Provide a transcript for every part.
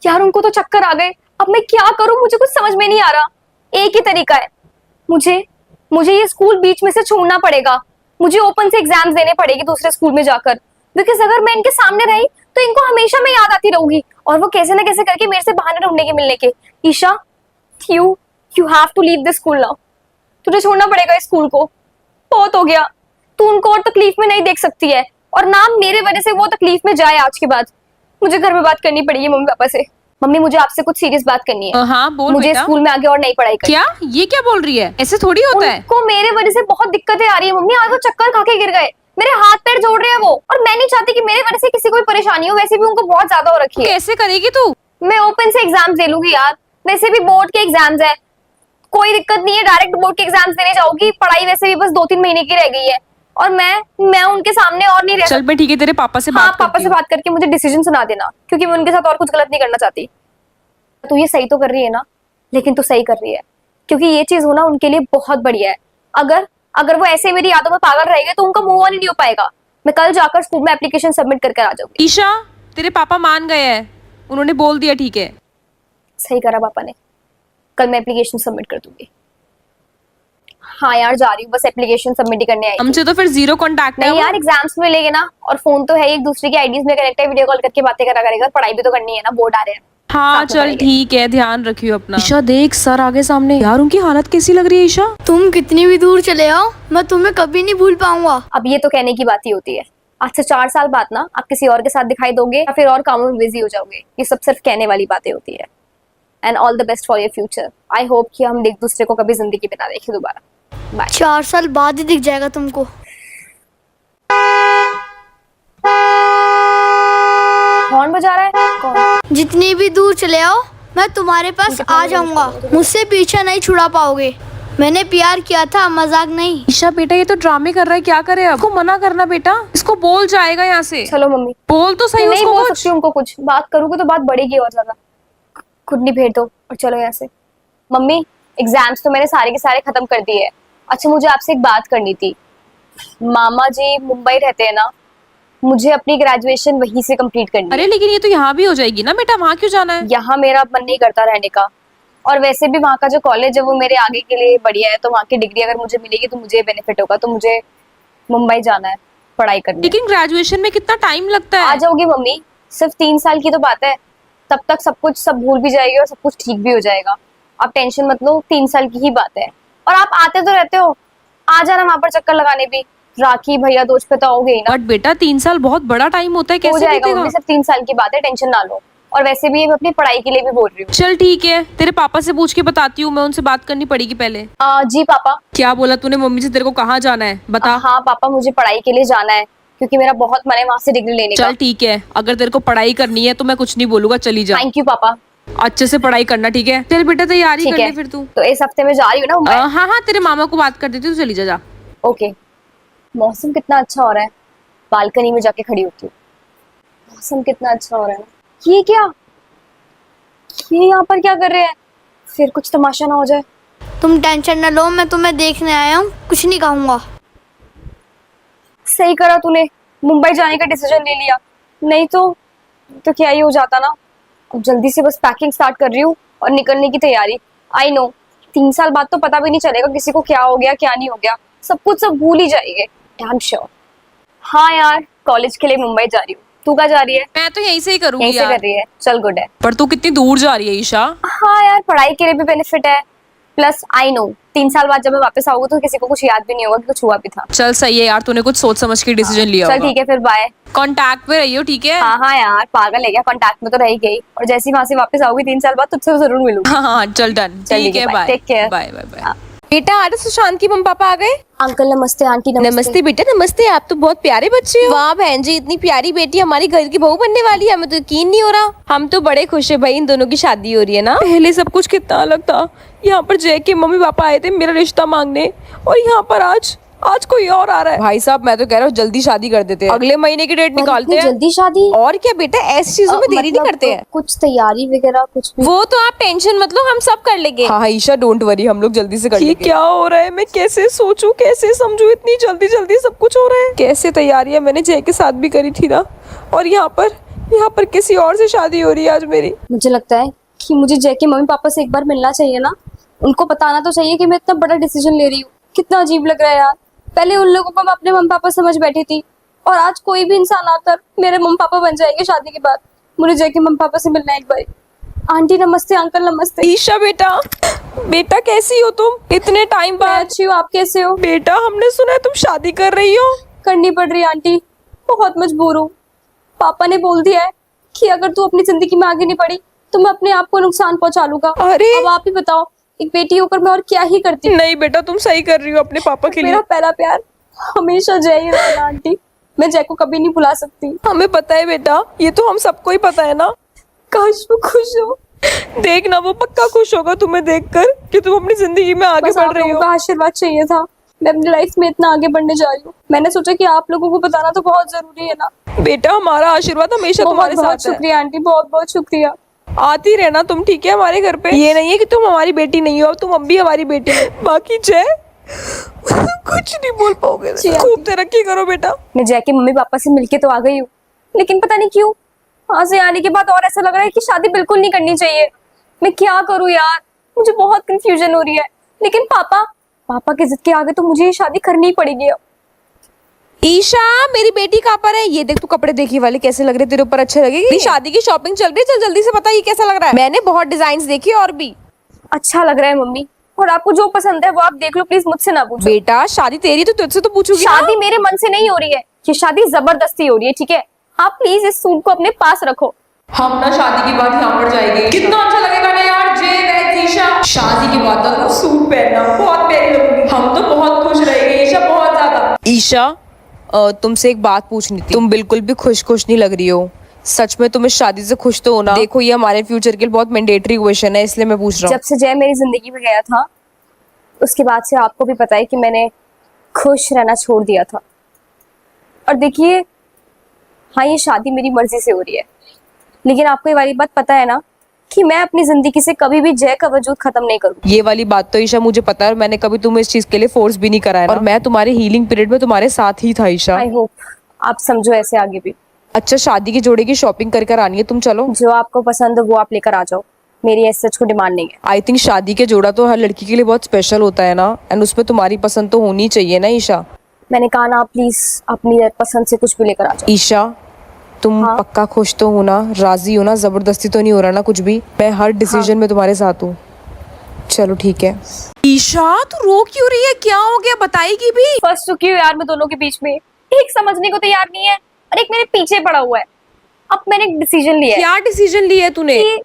यार उनको तो चक्कर आ गए, अब मैं क्या करूं, मुझे कुछ समझ में नहीं आ रहा। एक ही तरीका है, मुझे मुझे ये स्कूल बीच में से छोड़ना पड़ेगा। मुझे ओपन से एग्जाम्स देने पड़ेगी दूसरे स्कूल में जाकर, बिकॉज अगर मैं इनके सामने रही तो इनको हमेशा मैं याद आती रहूंगी और वो कैसे ना कैसे करके मेरे से बहाने ढूंढने के मिलने के। Isha, you you have to leave this school now. तुझे छोड़ना पड़ेगा इस स्कूल को, बहुत हो गया। तू उनको और तकलीफ में नहीं देख सकती है, और ना मेरे वजह से वो तकलीफ में जाए। आज के बाद मुझे घर में बात करनी पड़ेगी मम्मी पापा से। मम्मी, मुझे आपसे कुछ सीरियस बात करनी है। हाँ बोल मुझे बेटा। स्कूल में आगे और नहीं पढ़ाई करनी। क्या ये क्या बोल रही है? ऐसे थोड़ी होता है। उनको मेरे वजह से बहुत दिक्कतें आ रही है मम्मी। आज वो चक्कर खा के गिर गए, मेरे हाथ पैर जोड़ रहे हैं वो, और मैं नहीं चाहती कि मेरे वजह से किसी को भी परेशानी हो। वैसे भी उनको बहुत ज्यादा हो रखी है। कैसे करेगी तू? मैं ओपन से एग्जाम दे लूंगी यार, वैसे भी बोर्ड के एग्जाम्स है, कोई दिक्कत नहीं है। डायरेक्ट बोर्ड के एग्जाम्स देने जाऊंगी। पढ़ाई वैसे भी बस 2-3 महीने की रह गई है, और मैं उनके सामने और नहीं रह चल मैं ठीक है, तेरे पापा से हाँ, बात पापा से बात करके मुझे डिसीजन सुना देना, क्योंकि मैं उनके साथ और कुछ गलत नहीं करना चाहती। तू ये सही तो कर रही है ना, लेकिन तू सही कर रही है, क्योंकि ये चीज होना उनके लिए बहुत बढ़िया है। अगर अगर वो ऐसे मेरी यादों में पागल रहेंगे तो उनका मूव ऑन ही नहीं हो पाएगा। मैं कल जाकर स्कूल में एप्लीकेशन सबमिट करके आ जाऊंगी। ईशा, तेरे पापा मान गए हैं, उन्होंने बोल दिया ठीक है। सही करा पापा ने, कल मैं एप्लीकेशन सबमिट कर दूंगी। हाँ यार, जा रही हूँ, बस एप्लीकेशन सबमिट ही करने आई थी। हमसे तो फिर जीरो कांटेक्ट है। नहीं यार, एग्जाम्स में लेंगे ना, और फोन तो है, एक दूसरे की आईडीज में कनेक्ट है, वीडियो कॉल करके बातें करा करेगा। पढ़ाई भी तो करनी है ना, बोर्ड आ रहे हैं। हाँ चल ठीक है, ध्यान रखियो अपना। ईशा देख, सर आगे सामने। यार उनकी हालत कैसी लग रही है ईशा? तुम कितनी भी दूर चले आओ, मैं तुम्हें कभी नहीं भूल पाऊंगा। अब ये तो कहने की बात ही होती है। आज से 4 साल बाद ना आप किसी और के साथ दिखाई दोगे या फिर और कामों में बिजी हो जाओगे। ये सब सिर्फ कहने वाली बातें होती है। And all the best for your future. I hope कि हम एक दूसरे को कभी जिंदगी में ना देखें दोबारा। बाय। 4 साल बाद ही दिख जाएगा तुमको। कौन बजा रहा है? कौन? जितनी भी दूर चले आओ, मैं तुम्हारे पास आ जाऊंगा। मुझसे पीछा नहीं छुड़ा पाओगे। मैंने प्यार किया था, मजाक नहीं। ईशा बेटा, ये तो ड्रामे कर रहा है, क्या करे अब? इसको मना करना बेटा, इसको बोल जाएगा यहाँ से। चलो मम्मी। बोल तो सही नहीं उसको बोल कुछ। सकती उनको कुछ, बात करूंगी तो बात बढ़ेगी और ज्यादा। खुद नहीं भेज दो और चलो यहाँ से। मम्मी, एग्जाम्स तो मैंने सारे के सारे खत्म कर दिए हैं। अच्छा, मुझे आपसे एक बात करनी थी। मामा जी मुंबई रहते हैं ना, मुझे अपनी ग्रेजुएशन वहीं से कंप्लीट करनी है। अरे लेकिन ये तो यहाँ भी हो जाएगी ना बेटा, वहाँ क्यों जाना है? यहाँ मेरा मन नहीं करता रहने का, और वैसे भी वहाँ का जो कॉलेज है वो मेरे आगे के लिए बढ़िया है। तो वहाँ की डिग्री अगर मुझे मिलेगी तो मुझे बेनिफिट होगा। तो मुझे मुंबई जाना है पढ़ाई करने। लेकिन ग्रेजुएशन में कितना टाइम लगता आ है? जाओगी मम्मी, सिर्फ 3 साल की तो बात है। तब तक सब भूल भी जाएगी और सब कुछ ठीक भी हो जाएगा। आप टेंशन मत लो, 3 साल की ही बात है। और आप आते तो रहते हो, आ जाना वहां पर चक्कर लगाने भी। राखी भैया दोस्त पे तो आओगे ही ना। बट बेटा 3 साल बहुत बड़ा टाइम होता है, हो कैसे जाएगा बीतेगा? मम्मी, सिर्फ 3 साल की बात है, टेंशन ना लो। और वैसे भी मैं अपनी पढ़ाई के लिए भी बोल रही हूँ। चल ठीक है, तेरे पापा से पूछ के बताती हूँ मैं, उनसे बात करनी पड़ेगी पहले। जी पापा। क्या बोला तूने मम्मी से? तेरे को कहाँ जाना है बता। हाँ पापा, मुझे पढ़ाई के लिए जाना है, क्योंकि मेरा बहुत मन है वहां से डिग्री लेने का। चल ठीक है, अगर तेरे को पढ़ाई करनी है तो मैं कुछ नहीं बोलूंगा, चली जा। थैंक यू पापा। अच्छे से पढ़ाई करना, ठीक है? चल बेटा तैयारी ठीक कर ले है, फिर तू। तो इस हफ्ते में जा रही हूँ ना मुंबई। हाँ हाँ, तेरे मामा को बात कर देती हूँ, तू चली जा। ओके। मौसम कितना अच्छा हो रहा है, बालकनी में जाके खड़ी होती हूँ। मौसम कितना अच्छा हो रहा है ना। ये क्या, ये यहाँ पर क्या कर रहे हैं? फिर कुछ तमाशा ना हो जाए। तुम टेंशन न लो, मैं तुम्हें देखने आया हूँ, कुछ नहीं कहूँगा। सही करा तूने, मुंबई जाने का डिसीजन ले लिया, नहीं तो क्या ही हो जाता ना। अब जल्दी से बस पैकिंग स्टार्ट कर रही हूँ और निकलने की तैयारी। आई नो 3 साल बाद तो पता भी नहीं चलेगा किसी को क्या हो गया क्या नहीं हो गया, सब कुछ सब भूल ही जाएंगे। Damn sure. हाँ यार, कॉलेज के लिए मुंबई जा रही हूँ। तू कहाँ जा रही है? मैं तो यहीं से ही करूंगी यहीं से यार। कर रही है, चल गुड है। पर तू कितनी दूर जा रही है ईशा? हाँ यार, पढ़ाई के लिए भी बेनिफिट है, प्लस आई नो 3 साल बाद जब मैं वापस आऊंगी तो किसी को कुछ याद भी नहीं होगा कि कुछ हुआ भी था। चल सही है यार, तूने कुछ सोच समझ के डिसीजन लिया चल होगा। ठीक है, फिर बाय। कांटेक्ट में रहियो, ठीक है? हाँ यार, पागल है क्या, कांटेक्ट में तो रह गई, और जैसे ही वहां से वापस आऊंगी 3 साल बाद तुझसे जरूर मिलूंगी। हाँ चल डन, चल ठीक है, bye, bye. take care। Bye bye bye. बेटा आज सुशांत की मम्मी पापा आ गए? अंकल नमस्ते, आंटी नमस्ते बेटा, नमस्ते। आप तो बहुत प्यारे बच्चे हो। वाह बहन जी, इतनी प्यारी बेटी हमारी घर की बहू बनने वाली है, हमें तो यकीन नहीं हो रहा। हम तो बड़े खुश है भाई, इन दोनों की शादी हो रही है ना। पहले सब कुछ कितना अलग था। यहाँ पर जय के मम्मी पापा आए थे मेरा रिश्ता मांगने, और यहाँ पर आज कोई और आ रहा है। भाई साहब, मैं तो कह रहा हूँ जल्दी शादी कर देते हैं, अगले महीने की डेट निकालते हैं। जल्दी शादी? और क्या बेटा, ऐसी चीजों में देरी नहीं करते हैं। कुछ तैयारी वगैरह कुछ भी? वो तो आप टेंशन मत लो, हम सब कर लेंगे। हाँ ईशा डोंट वरी, हम लोग जल्दी से कर लेंगे। क्या हो रहा है, मैं कैसे सोचूं कैसे समझूं, इतनी जल्दी जल्दी सब कुछ हो रहा है। कैसे तैयारियां मैंने जय के साथ भी करी थी ना, और यहाँ पर यहाँ पर किसी और से शादी हो रही है आज मेरी। मुझे लगता है कि मुझे जय के मम्मी पापा से एक बार मिलना चाहिए ना। उनको बताना तो चाहिए कि मैं इतना बड़ा डिसीजन ले रही हूँ। कितना अजीब लग रहा है यार। पहले उन लोगों को मैं अपने मम्मी पापा समझ बैठी थी और आज कोई भी इंसान आकर मेरे मम्मी पापा बन जाएंगे शादी के बाद। मुझे जय के मम्मी पापा से मिलना है एक बार। आंटी नमस्ते, अंकल नमस्ते। ईशा बेटा, बेटा कैसी हो तुम इतने टाइम मैं बाद? अच्छी हूँ, आप कैसे हो? बेटा हमने सुना है तुम शादी कर रही हो। करनी पड़ रही है आंटी, बहुत मजबूर हूँ। पापा ने बोल दिया है कि अगर तू अपनी जिंदगी में आगे नहीं बढ़ी तो मैं अपने आप को नुकसान पहुंचा लूंगा। अरे! अब आप ही बताओ, एक बेटी होकर मैं और क्या ही करती। नहीं बेटा तुम सही कर रही हो अपने पापा के लिए। मेरा पहला प्यार हमेशा जय ही रहेगा आंटी। मैं जय को कभी नहीं भुला सकती। हमें पता है बेटा, ये तो हम सबको ही पता है ना। काश वो खुश हो। देखना वो पक्का खुश होगा तुम्हें देखकर कि तुम अपनी जिंदगी में आगे बस बढ़ आप रही लोगों हो। का आशीर्वाद चाहिए था। मैं अपनी लाइफ में इतना आगे बढ़ने जा रही हूँ। मैंने सोचा कि आप लोगों को बताना तो बहुत जरूरी है ना। बेटा हमारा आशीर्वाद हमेशा बहुत तुम्हारे बहुत साथ है। शुक्रिया आंटी, बहुत बहुत शुक्रिया। आती रहना तुम, ठीक है, हमारे घर पे। ये नहीं है कि तुम हमारी बेटी नहीं हो, अब तुम अब भी हमारी बेटी हो। बाकी जय कुछ नहीं बोल पाओगे। जी, खूब तरक्की करो बेटा। मैं जय के मम्मी पापा से मिलके तो आ गई हूँ, लेकिन पता नहीं क्यों वहां से आने के बाद और ऐसा लग रहा है कि शादी बिल्कुल नहीं करनी चाहिए। मैं क्या करूँ यार, मुझे बहुत कंफ्यूजन हो रही है। लेकिन पापा की जिद के आगे तो मुझे ये शादी करनी ही पड़ेगी अब। ईशा मेरी बेटी कहाँ पर है? ये देख तू कपड़े देखी वाले कैसे लग रहे तेरे ऊपर, अच्छे लगेगी? शादी की शॉपिंग चल रही है, चल जल्दी से बता ये कैसा लग रहा है। मैंने बहुत डिजाइन देखे और भी। अच्छा लग रहा है मम्मी, और आपको जो पसंद है वो आप देख लो, प्लीज मुझसे ना पूछो। बेटा शादी तेरी तो तुझसे तो पूछूंगी ना। शादी मेरे मन से नहीं हो रही है, ये शादी जबरदस्ती हो रही है, ठीक है? आप प्लीज इस सूट को अपने पास रखो। हम ना शादी के बाद यहाँ पर जाएंगे, कितना अच्छा लगेगा ना यार। जय वैद ईशा शादी के बाद तो सूट पहनना बहुत प्यारी लगेगी। हम तो बहुत खुश रहेंगे ईशा, बहुत ज्यादा। ईशा तुमसे एक बात पूछनी थी। तुम बिल्कुल भी खुश नहीं लग रही हो। सच में तुम इस शादी से खुश तो हो ना? देखो ये हमारे फ्यूचर के लिए बहुत मैंडेटरी क्वेश्चन है, इसलिए मैं पूछ रहा हूँ। जब से जय मेरी जिंदगी में गया था उसके बाद से आपको भी पता है कि मैंने खुश रहना छोड़ दिया था। और देखिए, हाँ ये शादी मेरी मर्जी से हो रही है, लेकिन आपको ये वाली बात पता है ना कि मैं अपनी जिंदगी से कभी भी जय का वजूद खत्म नहीं करूँ। ये वाली बात तो ईशा मुझे पता है, और मैंने कभी तुम्हें इस चीज के लिए फोर्स भी नहीं करा है ना। और मैं तुम्हारे हीलिंग पीरियड में तुम्हारे साथ ही था ईशा। आई होप आप समझो ऐसे आगे भी। अच्छा शादी के जोड़े की शॉपिंग कर आनी है, तुम चलो। जो आपको पसंद हो वो आप लेकर आ जाओ, मेरी ऐसे सच को डिमांड नहीं है। आई थिंक शादी के जोड़ा तो हर लड़की के लिए बहुत स्पेशल होता है ना, एंड उसमें तुम्हारी पसंद तो होनी चाहिए ना ईशा। मैंने कहा ना, आप प्लीज अपनी पसंद से कुछ भी लेकर आ जाओ। ईशा तुम हाँ? पक्का खुश तो हो ना, राजी हो ना, जबरदस्ती तो नहीं हो रहा ना कुछ भी? मैं हर डिसीजन में तुम्हारे साथ हूँ। चलो ठीक है। ईशा तू रो क्यों रही है, क्या हो गया, बताएगी भी? फंस चुकी हूँ यार मैं दोनों के बीच में। एक समझने को तैयार नहीं है और एक मेरे पीछे पड़ा हुआ है। अब मैंने एक डिसीजन लिया है क्या डिसीजन लिया है तूने? कि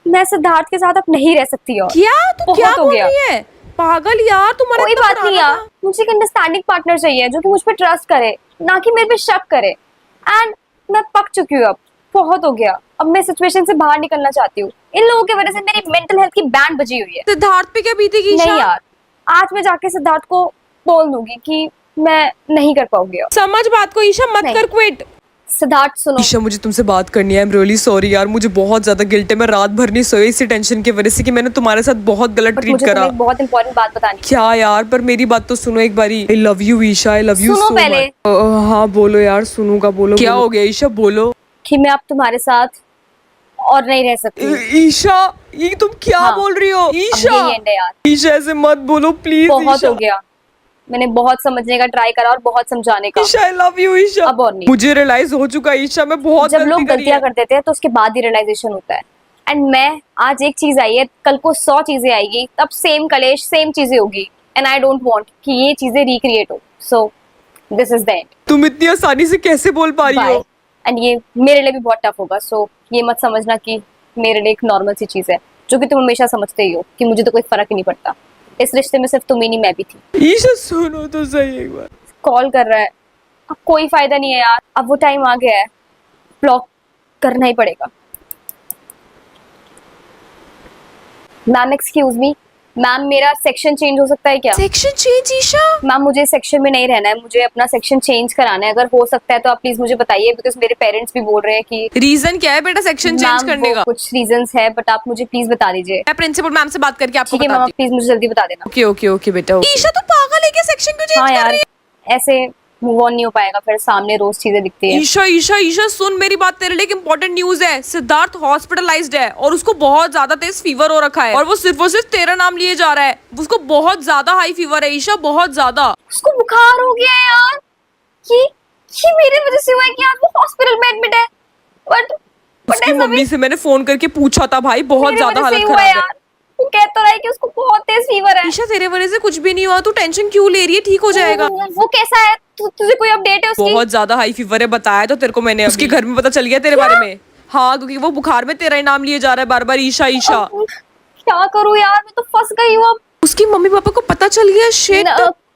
मैं सिद्धार्थ के साथ अब नहीं रह सकती। और क्या तू बहुत क्या हो बोल गया। रही है? पागल यार, तुम्हारा कोई इतना बात नहीं पुराना यार, मुझे एक अंडरस्टैंडिंग पार्टनर चाहिए जो कि मुझ पर ट्रस्ट करे, ना कि मेरे पे शक करे। एंड मैं पक चुकी हूँ, अब बहुत हो गया। अब मैं सिचुएशन से बाहर निकलना चाहती हूँ। इन लोगों की वजह से मेरी मेंटल हेल्थ की बैंड बजी हुई है। सिद्धार्थ पे क्या बीतेगी ईशा? नहीं यार, आज मैं जाके सिद्धार्थ को बोल दूंगी कि मैं नहीं कर पाऊंगी अब। समझ बात को ईशा, मत नहीं। कर क्विट। सिद्धार्थ सुनो, ईशा मुझे तुमसे बात करनी है। आई एम रियली सॉरी यार, मुझे बहुत ज्यादा गिल्ट है। मैं रात भर नहीं सोई इसी टेंशन की वजह से कि मैंने तुम्हारे साथ बहुत गलत बट ट्रीट मुझे करा। तुम्हें एक बहुत इंपॉर्टेंट बात बतानी है। क्या यार, पर मेरी बात तो सुनो एक बारी। I love you Isha, I love you सुनो सो पहले। मच। हाँ बोलो यार, सुनूंगा, बोलो। क्या हो गया ईशा, बोलो। कि मैं अब तुम्हारे साथ और नहीं रह सकती। ईशा ये तुम क्या हाँ, बोल रही हो अब ईशा? यही एंड है यार, ईशा ऐसे मत बोलो प्लीज। बहुत हो गया। मैंने बहुत समझने का ट्राई करा और बहुत समझाने का। Isha I love you Isha. अब और नहीं। मुझे रियलाइज हो चुका है ईशा, मैं बहुत जब लोग गलती करी गलतियां है। कर देते हैं तो उसके बाद ही रियलाइजेशन होता है। एंड मैं आज एक चीज आई है, कल को 100 चीजें आएगी, तब सेम कलेश सेम चीजें होगी। एंड आई डोंट वांट कि ये चीजें रिक्रिएट हो। So this is the end, तुम इतनी आसानी से कैसे बोल पा रही बाय। हो? एंड ये मेरे लिए भी बहुत टफ होगा। सो ये मत समझना कि मेरे लिए एक नॉर्मल सी चीज है, जो कि तुम हमेशा समझते ही हो कि मुझे तो कोई फर्क ही नहीं पड़ता। इस रिश्ते में सिर्फ तुम ही नहीं, मैं भी थी। ईशा सुनो तो सही एक बार। कॉल कर रहा है, अब कोई फायदा नहीं है यार, अब वो टाइम आ गया है, ब्लॉक करना ही पड़ेगा। मैम एक्सक्यूज मी, मैम मेरा सेक्शन चेंज हो सकता है क्या? Section change Isha? मैम मुझे सेक्शन में नहीं रहना है, मुझे अपना सेक्शन चेंज कराना है। अगर हो सकता है तो आप प्लीज मुझे बताइए, बिकॉज मेरे पेरेंट्स भी बोल रहे हैं कि रीजन क्या है बेटा सेक्शन चेंज मैम करने वो का? कुछ रीजंस है, बट आप मुझे प्लीज बता दीजिए। मैं प्रिंसिपल मैम से बात करके आपको ठीक है मैम, बताती प्लीज मुझे जल्दी बता देना। हूँ। ओके ओके ओके बेटा। ईशा तू पागल है क्या, सेक्शन क्यों चेंज हाँ कर यार, रही है? ऐसे मूव ऑन नहीं हो पाएगा, फिर सामने रोज चीजें दिखती है। ईशा ईशा ईशा सुन मेरी बात, तेरे लिए एक इंपॉर्टेंट न्यूज है। सिद्धार्थ हॉस्पिटलाइज्ड है और उसको बहुत ज्यादा तेज फीवर हो रखा है और वो सिर्फ तेरा नाम लिए जा रहा है। उसको बहुत ज्यादा हाई फीवर है ईशा, बहुत ज्यादा। उसको बुखार हो गया है यार। ये मेरे वजह से हुआ है कि आज वो हॉस्पिटल में एडमिट है। बट उसकी ऐसा मम्मी भी से मैंने फोन करके पूछा था भाई, बहुत मेरे ज्यादा वजह से हालत ही हुआ खराब है। यार। वो कह तो रहा है कि उसको बहुत तेज फीवर है। ईशा तेरे वजह से कुछ भी नहीं हुआ, तू टेंशन क्यों ले रही है, ठीक हो जाएगा। वो कैसा है? तुझे कोई अपडेट है उसकी? बहुत ज्यादा हाई फीवर है, बताया तो तेरे को मैंने। उसके घर में पता चल गया तेरे बारे में। हाँ, क्योंकि वो बुखार में तेरा ही नाम लिए जा रहा है बार बार, ईशा ईशा। क्या करूं यार, मैं तो फंस गई हूँ अब। उसकी मम्मी पापा को पता चल गया, शिट।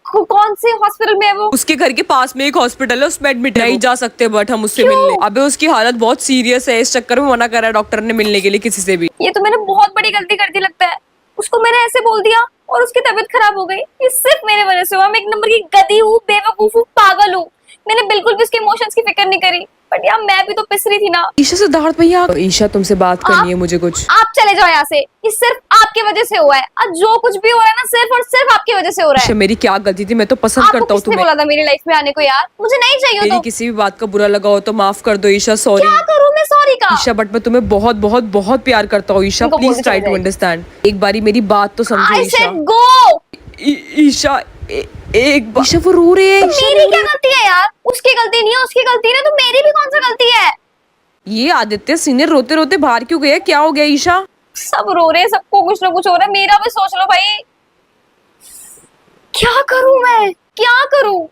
कौन से हॉस्पिटल में है वो? उसके घर के पास में एक हॉस्पिटल है, उसमें एडमिट है। नहीं जा सकते बट हम उससे मिलने। अबे उसकी हालत बहुत सीरियस है, इस चक्कर में मना करा है डॉक्टर ने मिलने के लिए किसी से भी। ये तो मैंने बहुत बड़ी गलती कर दी लगता है। उसको मैंने ऐसे बोल दिया और उसकी तबीयत खराब हो गई। ये सिर्फ मेरे वजह से हुआ। मैं एक नंबर की गधी हूँ, बेवकूफ हूँ, पागल हूँ। मैंने बिल्कुल भी उसके इमोशंस की फिक्र नहीं करी। बट यार मैं भी तो पिस रही थी ना। ईशा सिद्धार्थ भैया, ईशा तुमसे बात करनी है मुझे कुछ। आप चले जाओ यहाँ से। ये सिर्फ आपकी वजह से हुआ है। आज जो कुछ भी हो रहा है ना, सिर्फ और सिर्फ आपकी वजह से हो रहा ईशा है। मेरी क्या गलती थी, मैं तो पसंद आपको करता हूँ किसने तुम्हें। बोला था मेरी लाइफ में आने को यार? मुझे नहीं चाहिए मेरी तो। किसी भी बात का बुरा लगा हो तो माफ कर दो ईशा, सॉरी। क्या करूँ मैं सॉरी का? ईशा बट मैं तुम्हें बहुत बहुत बहुत प्यार करता हूँ ईशा, इनको बोल प्लीज के ट्राई चले टू जाइए। अंडरस्टैंड। एक बारी मेरी बात तो समझो आई ईशा। सेड गो। ईशा एक बार। ईशा वो रो रही है। मेरी क्या गलती है यार? उसकी गलती नहीं है, उसकी गलती है ना, तो मेरी भी कौन सा गलती है? ये आदित्य सीनियर रोते रोते बाहर क्यों गया, क्या हो गया ईशा? सब रो रहे हैं, सबको कुछ ना कुछ हो रहा है। मेरा भी सोच लो भाई। क्या करूं मैं, क्या करूं?